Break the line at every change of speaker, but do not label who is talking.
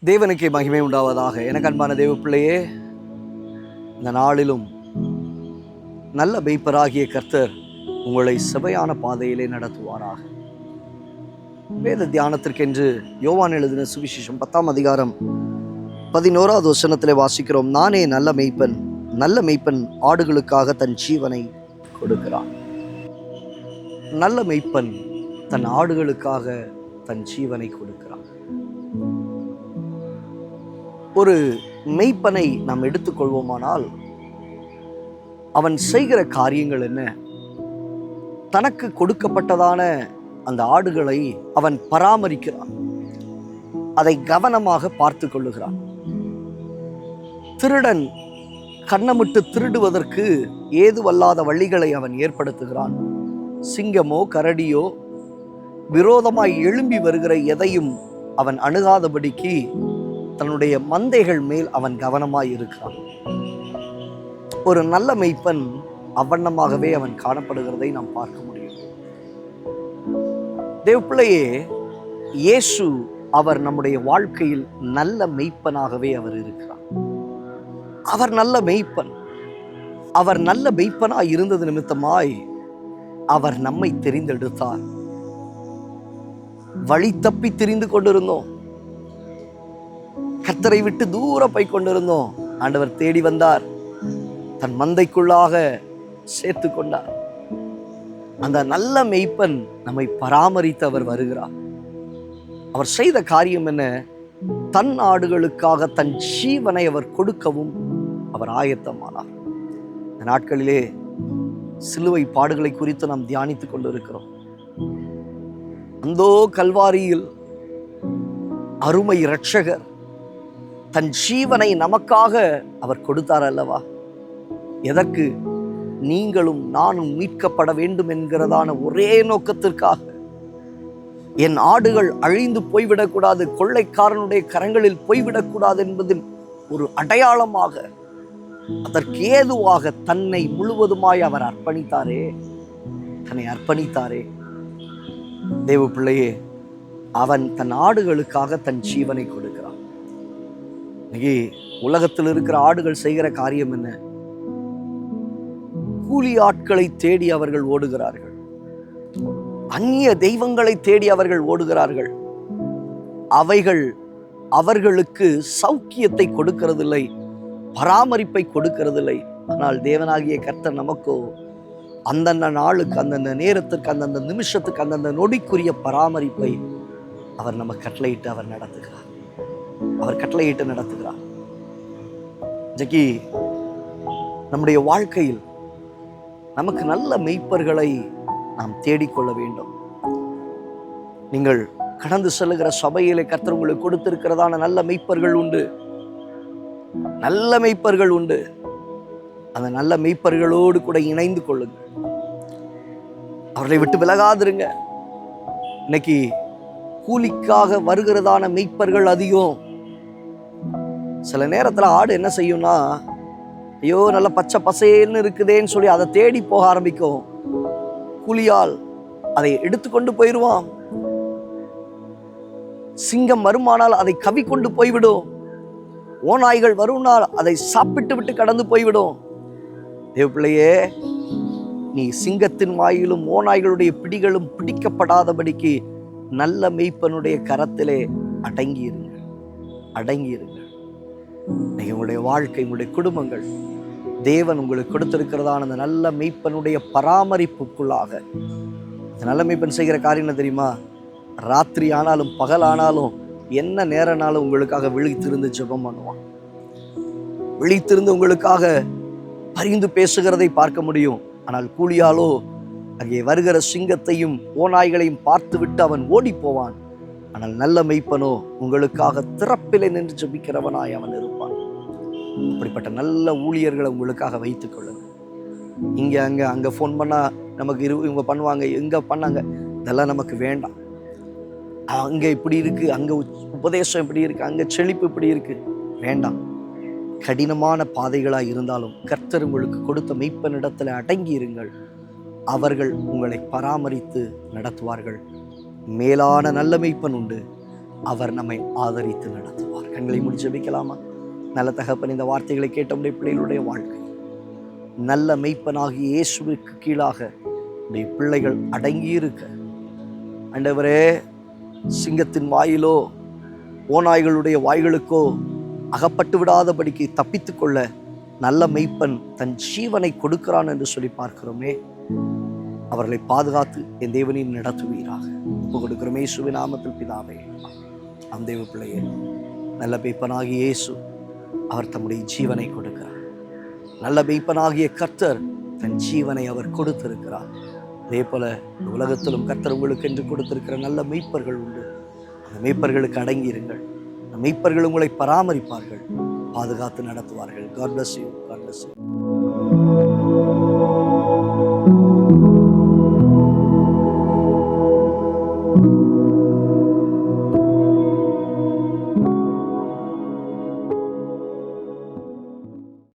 தேவனுக்கே மகிமை உண்டாவதாக. எனக்கு அன்பான தேவ பிள்ளையே, இந்த நாளிலும் நல்ல மேய்ப்பராகிய கர்த்தர் உங்களை செவையான பாதையிலே நடத்துவாராக. வேத தியானத்திற்கென்று யோவான் எழுதின சுவிசேஷம் 10ஆம் அதிகாரம் 11வது வசனத்திலே வாசிக்கிறோம். நானே நல்ல மேய்ப்பன், நல்ல மேய்ப்பன் ஆடுகளுக்காக தன் ஜீவனை கொடுக்கிறான். நல்ல மேய்ப்பன் தன் ஆடுகளுக்காக தன் ஜீவனை கொடுக்கிறான். ஒரு மெய்ப்பனை நாம் எடுத்துக்கொள்வோமானால் அவன் செய்கிற காரியங்கள் என்ன? தனக்கு கொடுக்கப்பட்டதான அந்த ஆடுகளை அவன் பராமரிக்கிறான், அதை கவனமாக பார்த்து கொள்ளுகிறான். திருடன் கண்ணமிட்டு திருடுவதற்கு ஏதுவல்லாத வழிகளை அவன் ஏற்படுத்துகிறான். சிங்கமோ கரடியோ விரோதமாய் எழும்பி வருகிற எதையும் அவன் அணுகாதபடிக்கு தன்னுடைய மந்தைகள் மேல் அவன் கவனமாய் இருக்கிறான். ஒரு நல்ல மெய்ப்பன் அவ்வண்ணமாகவே அவன் காணப்படுகிறதை நாம் பார்க்க முடியும். தேவப்பிள்ளையே, இயேசு அவர் நம்முடைய வாழ்க்கையில் நல்ல மெய்ப்பனாகவே அவர் இருக்கிறார். அவர் நல்ல மெய்ப்பன். அவர் நல்ல மெய்ப்பனாய் இருந்தது நிமித்தமாய் அவர் நம்மை தெரிந்தெடுத்தார். வழி தப்பி திரிந்து கொண்டிருந்தோம், கர்த்தரை விட்டு தூரம் போய் கொண்டிருந்தோம். ஆண்டவர் தேடி வந்தார், தன் மந்தைக்குள்ளாக சேர்த்து கொண்டார். அந்த நல்ல மெய்ப்பன் நம்மை பராமரித்து அவர் வருகிறார். அவர் செய்த காரியம் என்ன? தன் ஆடுகளுக்காக தன் ஜீவனை அவர் கொடுக்கவும் அவர் ஆயத்தமானார். இந்த நாட்களிலே சிலுவை பாடுகளை குறித்து நாம் தியானித்துக் கொண்டிருக்கிறோம். அந்தோ கல்வாரியில் அருமை இரட்சகர் தன் ஜீவனை நமக்காக அவர் கொடுத்தார் அல்லவா? எதற்கு? நீங்களும் நானும் மீட்கப்பட வேண்டும் என்கிறதான ஒரே நோக்கத்திற்காக. என் ஆடுகள் அழிந்து போய்விடக்கூடாது, கொள்ளைக்காரனுடைய கரங்களில் போய்விடக்கூடாது என்பதில் ஒரு அடையாளமாக, அதற்கு ஏதுவாக தன்னை முழுவதுமாய் அவர் அர்ப்பணித்தாரே, தன்னை அர்ப்பணித்தாரே. தேவ பிள்ளையே, அவன் தன் ஆடுகளுக்காக தன் ஜீவனை கொடுக்கிறான். இன்னைக்கு உலகத்தில் இருக்கிற ஆடுகள் செய்கிற காரியம் என்ன? கூலி ஆட்களை தேடி அவர்கள் ஓடுகிறார்கள், அந்நிய தெய்வங்களை தேடி அவர்கள் ஓடுகிறார்கள். அவைகள் அவர்களுக்கு சௌக்கியத்தை கொடுக்கிறதில்லை, பராமரிப்பை கொடுக்கிறதில்லை. ஆனால் தேவனாகிய கர்த்தர் நமக்கோ அந்தந்த நாளுக்கு, அந்தந்த நேரத்துக்கு, அந்தந்த நிமிஷத்துக்கு, அந்தந்த நொடிக்குரிய பராமரிப்பை அவர் நம்ம கட்டளையிட்டு அவர் நடத்துகிறார். அவர் கட்டளையிட்டு நடத்துகிறார். இன்றைக்கு நம்முடைய வாழ்க்கையில் நமக்கு நல்ல மெய்ப்பர்களை நாம் தேடிக்கொள்ள வேண்டும். நீங்கள் கடந்து செல்லுகிற சபையிலே கர்த்தர் உங்களுக்கு கொடுத்திருக்கிறதான நல்ல மெய்ப்பர்கள் உண்டு, நல்ல மெய்ப்பர்கள் உண்டு. அந்த நல்ல மெய்ப்பர்களோடு கூட இணைந்து கொள்ளுங்கள், அவர்களை விட்டு விலகாதிருங்க. இன்னைக்கு கூலிக்காக வருகிறதான மெய்ப்பர்கள் அதிகம். சில நேரத்தில் ஆடு என்ன செய்யும்னா, ஐயோ நல்ல பச்சை பசேன்னு இருக்குதேன்னு சொல்லி அதை தேடி போக ஆரம்பிக்கும். கூலியால் அதை எடுத்துக்கொண்டு போயிடுவான். சிங்கம் வருமானால் அதை கவி கொண்டு போய்விடும். ஓநாய்கள் வரும்னால் அதை சாப்பிட்டு விட்டு கடந்து போய்விடும். தேவப்பிள்ளையே, நீ சிங்கத்தின் வாயிலும் ஓநாய்களுடைய பிடிகளும் பிடிக்கப்படாதபடிக்கு நல்ல மெய்ப்பனுடைய கரத்திலே அடங்கியிருங்கள், அடங்கியிருங்கள். உங்களுடைய வாழ்க்கை, உங்களுடைய குடும்பங்கள் தேவன் உங்களுக்கு கொடுத்திருக்கிறதான அந்த நல்ல மெய்ப்பனுடைய பராமரிப்புக்குள்ளாக. நல்ல மெய்ப்பன் செய்கிற காரியம் என்ன தெரியுமா? ராத்திரி ஆனாலும் பகல் ஆனாலும் என்ன நேரனாலும் உங்களுக்காக விழித்திருந்து ஜெபம் பண்ணுவான். விழித்திருந்து உங்களுக்காக பரிந்து பேசுகிறதை பார்க்க முடியும். ஆனால் கூலியாலோ அங்கே வருகிற சிங்கத்தையும் ஓநாய்களையும் பார்த்து விட்டு அவன் ஓடி போவான். ஆனால் நல்ல மெய்ப்பனோ உங்களுக்காக திறப்பிலே நின்று ஜெபிக்கிறவனாய் அவன் இருப்பான். அப்படிப்பட்ட நல்ல ஊழியர்களை உங்களுக்காக வைத்துக் கொள்ளுங்க. இங்கே அங்கே ஃபோன் பண்ணால் நமக்கு இவங்க பண்ணுவாங்க, எங்கே பண்ணாங்க, இதெல்லாம் நமக்கு வேண்டாம். அங்கே இப்படி இருக்கு, அங்கே உபதேசம் இப்படி இருக்கு, அங்கே செழிப்பு இப்படி இருக்கு, வேண்டாம். கடினமான பாதைகளாக இருந்தாலும் கர்த்தர் உங்களுக்கு கொடுத்த மெய்ப்பனிடத்தில் அடங்கி இருங்கள். அவர்கள் உங்களை பராமரித்து நடத்துவார்கள். மேலான நல்ல மெய்ப்பன் உண்டு, அவர் நம்மை ஆதரித்து நடத்துவார். கண்களை மூடி ஜெபிக்கலாமா? நல்ல தகப்பன், இந்த வார்த்தைகளை கேட்ட உடைய பிள்ளைகளுடைய வாழ்க்கை நல்ல மெய்ப்பனாகிய இயேசுவுக்கு கீழாக உடைய பிள்ளைகள் அடங்கியிருக்க, ஆண்டவரே, சிங்கத்தின் வாயிலோ ஓநாய்களுடைய வாய்களுக்கோ அகப்பட்டு விடாதபடிக்கு தப்பித்து கொள்ள நல்ல மெய்ப்பன் தன் ஜீவனை கொடுக்கிறான் என்று சொல்லி பார்க்கிறோமே. அவர்களை பாதுகாத்து என் தேவனின் நடத்துவீராக ஒப்பு கொடுக்கிறோம் இயேசுவின் நாமத்தில் பிதாவே. அந்த தேவ பிள்ளையே, நல்ல மெய்ப்பனாகிய இயேசு அவர் தம்முடைய ஜீவனை கொடுக்கிறார். நல்ல மெய்ப்பனாகிய கர்த்தர் தன் ஜீவனை அவர் கொடுத்திருக்கிறார். அதே போல உலகத்திலும் கர்த்தர் உங்களுக்கு என்று கொடுத்திருக்கிற நல்ல மெய்ப்பர்கள் உண்டு. அந்த மெய்ப்பர்களுக்கு அடங்கியிருங்கள். அந்த மெய்ப்பர்கள் உங்களை பராமரிப்பார்கள், பாதுகாத்து நடத்துவார்கள். God bless you. God bless you.